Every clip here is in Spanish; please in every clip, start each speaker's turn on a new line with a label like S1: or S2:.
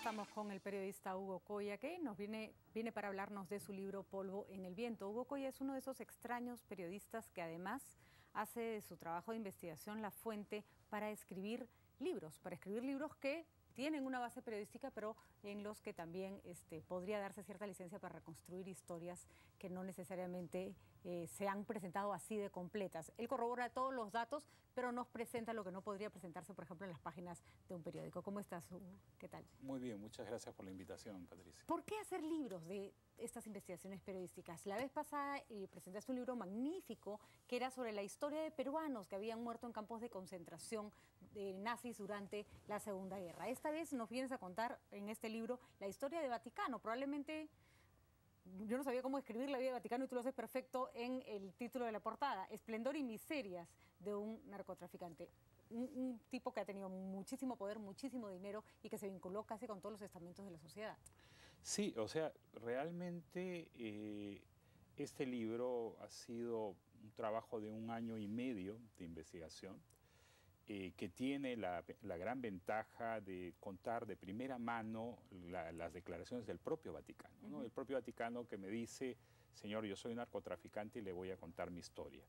S1: Estamos con el periodista Hugo Coya, que nos viene para hablarnos de su libro Polvo en el viento. Hugo Coya es uno de esos extraños periodistas que además hace de su trabajo de investigación la fuente para escribir libros que tienen una base periodística, pero en los que también podría darse cierta licencia para reconstruir historias que no necesariamente se han presentado así de completas. Él corrobora todos los datos, pero nos presenta lo que no podría presentarse, por ejemplo, en las páginas de un periódico. ¿Cómo estás, Hugo? ¿Qué tal?
S2: Muy bien, muchas gracias por la invitación, Patricia.
S1: ¿Por qué hacer libros de estas investigaciones periodísticas? La vez pasada presentaste un libro magnífico que era sobre la historia de peruanos que habían muerto en campos de concentración de nazis durante la Segunda Guerra. Esta vez nos vienes a contar en este libro la historia de Vaticano. Probablemente yo no sabía cómo escribir la vida de Vaticano y tú lo haces perfecto en el título de la portada: Esplendor y miserias de un narcotraficante. Un tipo que ha tenido muchísimo poder, muchísimo dinero y que se vinculó casi con todos los estamentos de la sociedad.
S2: Sí, o sea, realmente este libro ha sido un trabajo de 1 año y medio de investigación que tiene la gran ventaja de contar de primera mano las declaraciones del propio Vaticano, ¿no? El propio Vaticano que me dice: señor, yo soy narcotraficante y le voy a contar mi historia.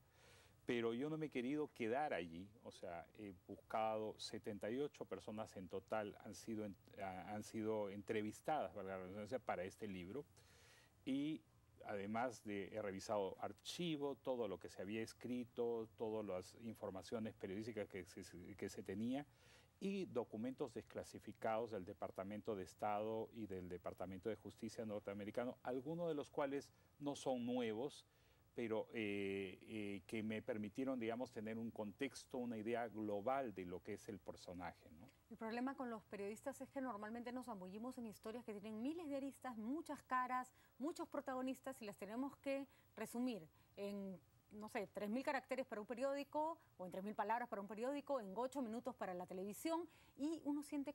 S2: Pero yo no me he querido quedar allí, o sea, he buscado 78 personas en total, han sido entrevistadas para este libro, y además he revisado archivo, todo lo que se había escrito, todas las informaciones periodísticas que se tenía, y documentos desclasificados del Departamento de Estado y del Departamento de Justicia norteamericano, algunos de los cuales no son nuevos, pero que me permitieron, digamos, tener un contexto, una idea global de lo que es el personaje, ¿no?
S1: El problema con los periodistas es que normalmente nos zambullimos en historias que tienen miles de aristas, muchas caras, muchos protagonistas, y las tenemos que resumir en, no sé, 3.000 caracteres para un periódico, o en 3.000 palabras para un periódico, en 8 minutos para la televisión, y uno siempre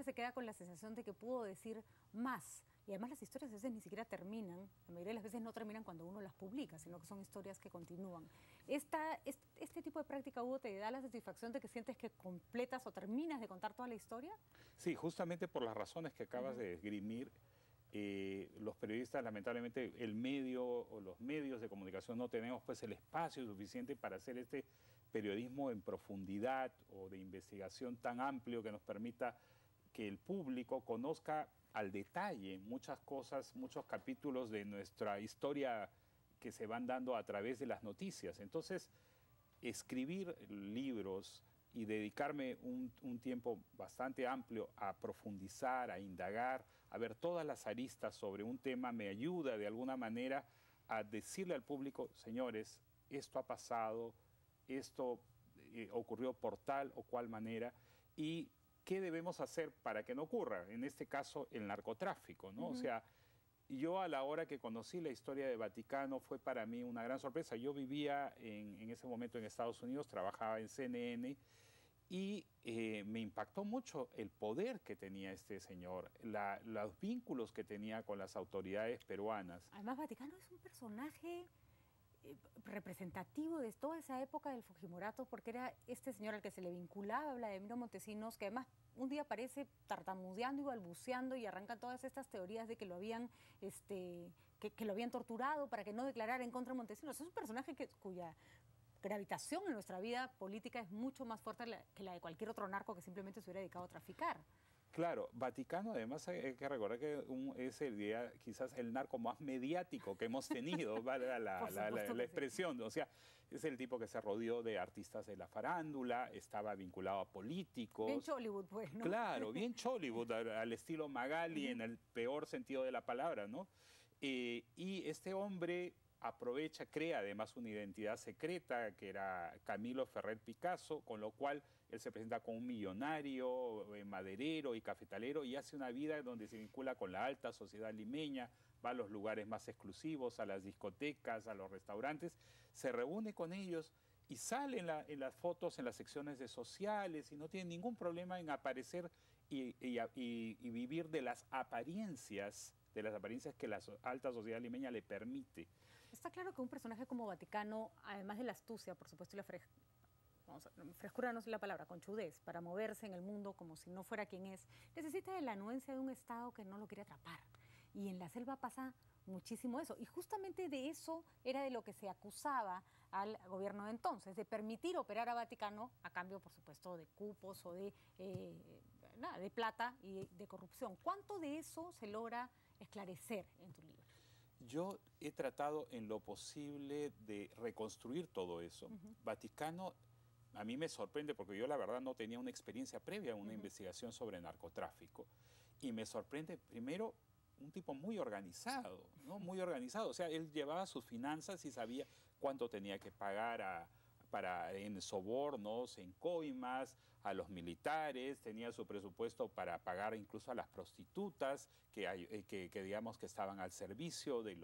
S1: se queda con la sensación de que pudo decir más. Y además las historias a veces ni siquiera terminan, la mayoría de las veces no terminan cuando uno las publica, sino que son historias que continúan. ¿Este tipo de práctica, Hugo, te da la satisfacción de que sientes que completas o terminas de contar toda la historia?
S2: Sí, justamente por las razones que acabas de esgrimir. Los periodistas, lamentablemente, el medio o los medios de comunicación no tenemos pues el espacio suficiente para hacer este periodismo en profundidad o de investigación tan amplio que nos permita que el público conozca al detalle muchas cosas, muchos capítulos de nuestra historia que se van dando a través de las noticias. Entonces, escribir libros y dedicarme un tiempo bastante amplio a profundizar, a indagar, a ver todas las aristas sobre un tema, me ayuda de alguna manera a decirle al público: señores, esto ha pasado, esto ocurrió por tal o cual manera, y ¿qué debemos hacer para que no ocurra? En este caso, el narcotráfico, ¿no? O sea, yo a la hora que conocí la historia de Vaticano fue para mí una gran sorpresa. Yo vivía en ese momento en Estados Unidos, trabajaba en CNN, y me impactó mucho el poder que tenía este señor, los vínculos que tenía con las autoridades peruanas.
S1: Además, Vaticano es un personaje representativo de toda esa época del Fujimorato, porque era este señor al que se le vinculaba a Vladimiro Montesinos, que además un día aparece tartamudeando y balbuceando y arranca todas estas teorías de que lo habían, que lo habían torturado para que no declarara en contra de Montesinos. Es un personaje cuya gravitación en nuestra vida política es mucho más fuerte que la de cualquier otro narco que simplemente se hubiera dedicado a traficar.
S2: Claro, Vaticano además hay que recordar que es quizás el narco más mediático que hemos tenido, vale la expresión. O sea, es el tipo que se rodeó de artistas de la farándula, estaba vinculado a políticos.
S1: Bien Chollywood, pues, ¿no?
S2: Claro, bien Chollywood, al estilo Magali, en el peor sentido de la palabra, ¿no? Y este hombre crea además una identidad secreta que era Camilo Ferrer Picasso, con lo cual él se presenta como un millonario, maderero y cafetalero, y hace una vida donde se vincula con la alta sociedad limeña, va a los lugares más exclusivos, a las discotecas, a los restaurantes, se reúne con ellos y sale en las fotos, en las secciones de sociales, y no tiene ningún problema en aparecer y vivir de las apariencias que la alta sociedad limeña le permite.
S1: Está claro que un personaje como Vaticano, además de la astucia, por supuesto, y la frescura no sé la palabra, conchudez, para moverse en el mundo como si no fuera quien es, necesita de la anuencia de un Estado que no lo quiere atrapar. Y en la selva pasa muchísimo eso. Y justamente de eso era de lo que se acusaba al gobierno de entonces, de permitir operar a Vaticano a cambio, por supuesto, de cupos o de plata y de corrupción. ¿Cuánto de eso se logra esclarecer en tu libro?
S2: Yo he tratado en lo posible de reconstruir todo eso. Vaticano, a mí me sorprende porque yo la verdad no tenía una experiencia previa en una investigación sobre narcotráfico. Y me sorprende, primero, un tipo muy organizado, ¿no? Muy organizado. O sea, él llevaba sus finanzas y sabía cuánto tenía que pagar en sobornos, en coimas, a los militares, tenía su presupuesto para pagar incluso a las prostitutas que digamos que estaban al servicio de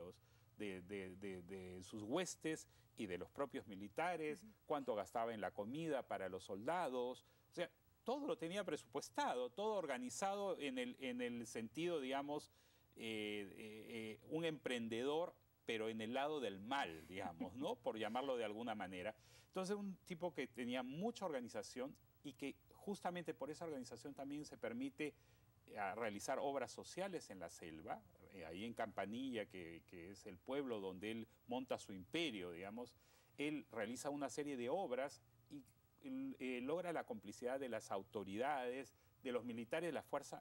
S2: sus huestes y de los propios militares, cuánto gastaba en la comida para los soldados. O sea, todo lo tenía presupuestado, todo organizado en el sentido, digamos, un emprendedor, pero en el lado del mal, digamos, ¿no? Por llamarlo de alguna manera. Entonces, un tipo que tenía mucha organización y que justamente por esa organización también se permite realizar obras sociales en la selva, ahí en Campanilla, que es el pueblo donde él monta su imperio, digamos. Él realiza una serie de obras y logra la complicidad de las autoridades, de los militares,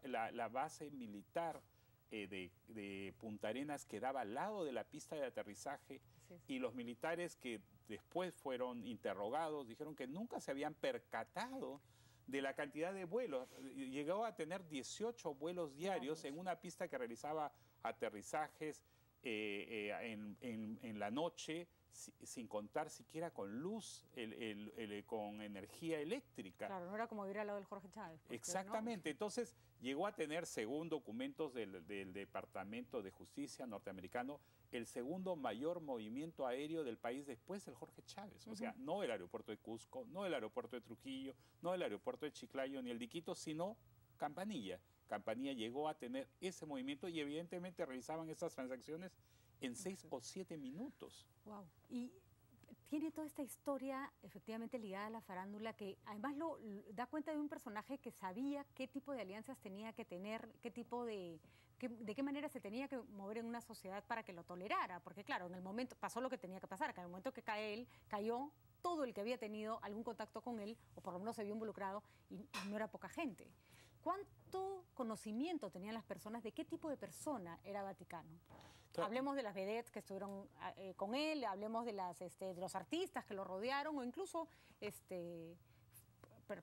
S2: la base militar de Punta Arenas quedaba al lado de la pista de aterrizaje, y los militares que después fueron interrogados dijeron que nunca se habían percatado de la cantidad de vuelos. Llegó a tener 18 vuelos diarios en una pista que realizaba aterrizajes en la noche, sin contar siquiera con luz, con energía eléctrica.
S1: Claro, no era como vivir al lado del Jorge Chávez.
S2: Exactamente, ¿no? Entonces llegó a tener, según documentos del Departamento de Justicia norteamericano, el segundo mayor movimiento aéreo del país después del Jorge Chávez. O sea, no el aeropuerto de Cusco, no el aeropuerto de Trujillo, no el aeropuerto de Chiclayo ni el de Quito, sino Campanilla. Campanilla llegó a tener ese movimiento y evidentemente realizaban estas transacciones en 6 o 7 minutos.
S1: Wow. Y tiene toda esta historia efectivamente ligada a la farándula que además da cuenta de un personaje que sabía qué tipo de alianzas tenía que tener, de qué manera se tenía que mover en una sociedad para que lo tolerara. Porque claro, en el momento pasó lo que tenía que pasar, que en el momento que cae él, cayó todo el que había tenido algún contacto con él, o por lo menos se vio involucrado, y no era poca gente. ¿Cuánto conocimiento tenían las personas de qué tipo de persona era Vaticano? Claro. Hablemos de las vedettes que estuvieron con él, hablemos de los artistas que lo rodearon, o incluso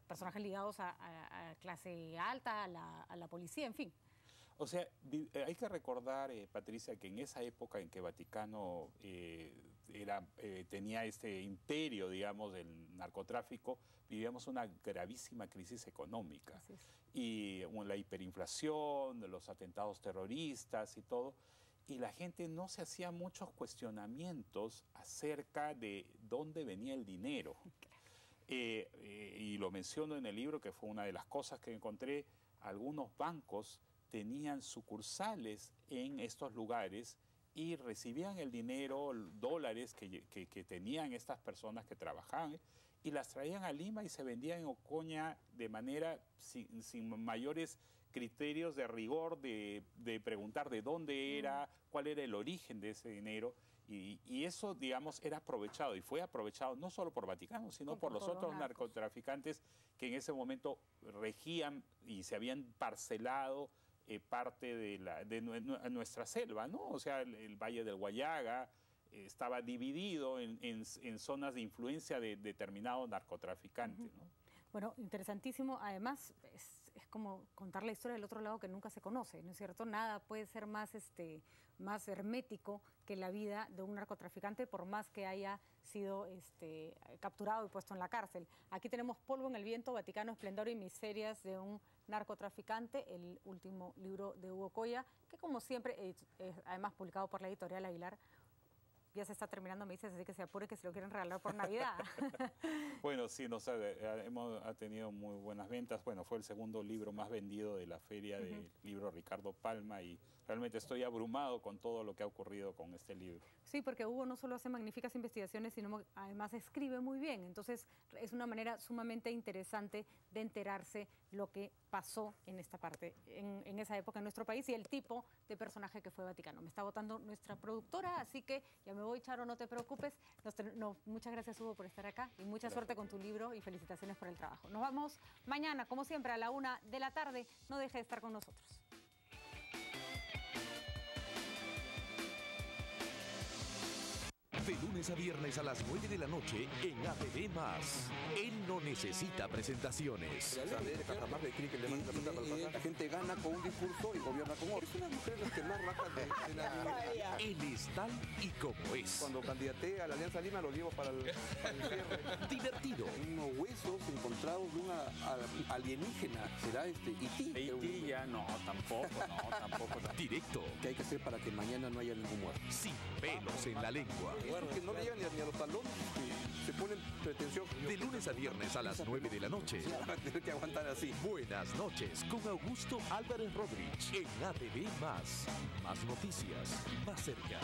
S1: personajes ligados a clase alta, a la policía, en fin.
S2: O sea, hay que recordar, Patricia, que en esa época en que Vaticano tenía este imperio, digamos, del narcotráfico, vivíamos una gravísima crisis económica. Y la hiperinflación, los atentados terroristas y todo. Y la gente no se hacía muchos cuestionamientos acerca de dónde venía el dinero. Y lo menciono en el libro, que fue una de las cosas que encontré. Algunos bancos tenían sucursales en estos lugares y recibían el dinero, dólares que tenían estas personas que trabajaban, y las traían a Lima y se vendían en Ocoña de manera sin mayores criterios de rigor, de preguntar de dónde era, cuál era el origen de ese dinero. Y eso, digamos, era aprovechado, y fue aprovechado no solo por Vaticano, sino por los otros narcotraficantes que en ese momento regían y se habían parcelado parte de nuestra selva, ¿no? O sea, el Valle del Guayaga estaba dividido en zonas de influencia de determinado narcotraficante, ¿no?
S1: Bueno, interesantísimo. Además, es como contar la historia del otro lado que nunca se conoce, ¿no es cierto? Nada puede ser más hermético que la vida de un narcotraficante, por más que haya sido capturado y puesto en la cárcel. Aquí tenemos Polvo en el viento, Vaticano, esplendor y miserias de un narcotraficante, el último libro de Hugo Coya, que como siempre es además publicado por la editorial Aguilar. Ya se está terminando, me dices, así que se apure que se lo quieren regalar por Navidad.
S2: Bueno, Bueno, sí, ha tenido muy buenas ventas. Bueno, fue el segundo libro más vendido de la feria del libro Ricardo Palma y realmente estoy abrumado con todo lo que ha ocurrido con este libro.
S1: Sí, porque Hugo no solo hace magníficas investigaciones, sino además escribe muy bien. Entonces, es una manera sumamente interesante de enterarse lo que pasó en esta parte, en esa época en nuestro país y el tipo de personaje que fue Vaticano. Me está votando nuestra productora, así que ya me voy, Charo, no te preocupes. Muchas gracias, Hugo, por estar acá y mucha suerte con tu libro y felicitaciones por el trabajo. Nos vamos mañana, como siempre, a la 1 de la tarde. No deje de estar con nosotros.
S3: De lunes a viernes a las 9 de la noche en ATV+. Él no necesita presentaciones.
S4: La gente gana con un discurso y gobierna con otro. Es una mujer las que más rajas de la vida.
S3: Él es tal y como es.
S4: Cuando candidaté a la Alianza Lima lo llevo para el cierre.
S3: Divertido.
S4: Unos huesos encontrados de una alienígena. ¿Será E.T.?
S2: E.T. ya no, tampoco.
S3: Directo.
S4: ¿Qué hay que hacer para que mañana no haya ningún muerto?
S3: Sin pelos en la lengua.
S4: Que no le llegan ni a los talones, se ponen pretensión.
S3: De lunes a viernes a las 9 de la noche.
S4: Van a tener que aguantar así.
S3: Buenas noches con Augusto Álvarez Rodríguez en ATV+. Más noticias, más cerca.